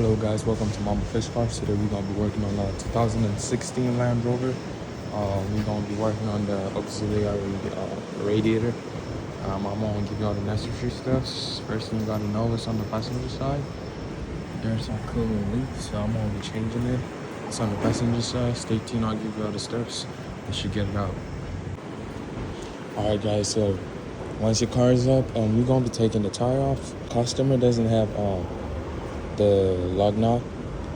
Hello guys, welcome to mambafixcars. Today we're going to be working on a 2016 Land Rover. We're going to be working on the auxiliary radiator. I'm going to give you all the necessary steps. First thing you got to know is on the passenger side, there's some coolant leak, so I'm going to be changing it. It's on the passenger side. Stay tuned, I'll give you all the steps. You should get it out. Alright guys, so once your car is up, we're going to be taking the tire off. Customer doesn't have the lug nut,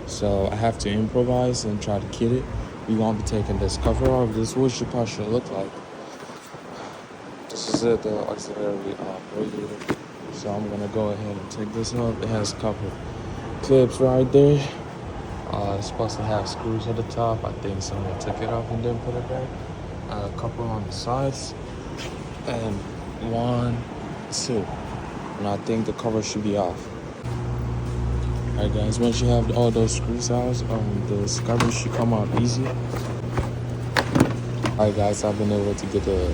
so I have to improvise and try to kit it. We're going to be taking this cover off. This is what your car should look like. This is it, the auxiliary radiator. So I'm going to go ahead and take this off. It has a couple clips right there. It's supposed to have screws at the top. I think someone took it off and then put it back. A couple on the sides, and 1, 2, and I think the cover should be off. Alright guys, once you have all those screws out, the cover should come out easy. Alright guys, I've been able to get the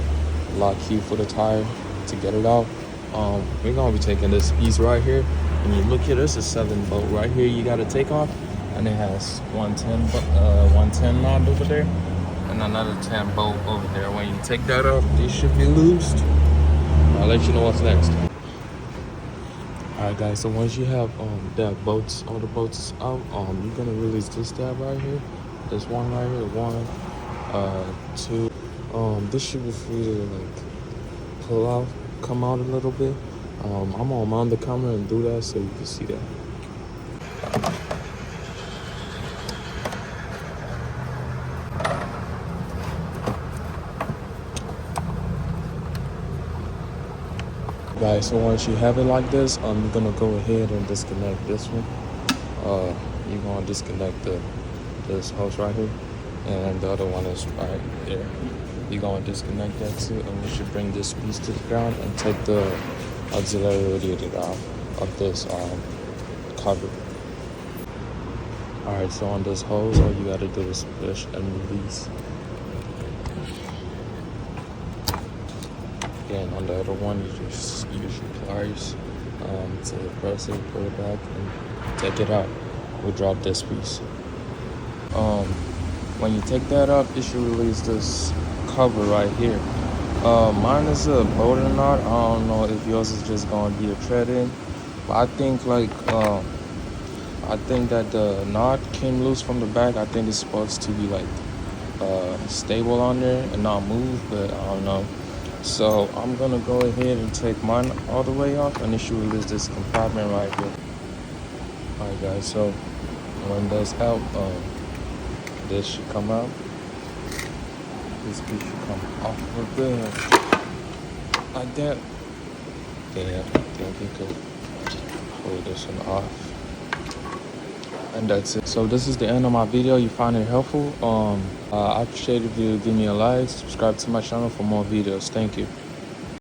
lock key for the tire to get it out. We're gonna be taking this piece right here. When you look here, there's a 7 bolt right here you gotta take off, and it has 110 knot over there and another 10 bolt over there. When you take that off, they should be loosed. I'll let you know what's next. Alright guys, so once you have all the bolts out, you're gonna release this tab right here. There's one right here, 1, 2. This should be free to like come out a little bit. I'm gonna mount the camera and do that so you can see that. Guys, so once you have it like this, you're gonna go ahead and disconnect this one. You're gonna disconnect this hose right here, and the other one is right there. You're gonna disconnect that too, and we should bring this piece to the ground and take the auxiliary radiator out of this cover. Alright, so on this hose, all you gotta do is push and release. And on the other one, you just use your pliers to press it, pull it back, and take it out. We'll drop this piece. When you take that up, it should release this cover right here. Mine is a bolder knot. I don't know if yours is just going to be a thread-in, but I think that the knot came loose from the back. I think it's supposed to be like stable on there and not move, but I don't know. So I'm gonna go ahead and take mine all the way off, and it should release this compartment right here. Alright guys, so when that's out, this should come out. This piece should come off of there like that. Yeah, I think you could pull this one off. And that's it. So this is the end of my video. You find it helpful? I appreciate if you give me a like, subscribe to my channel for more videos. Thank you.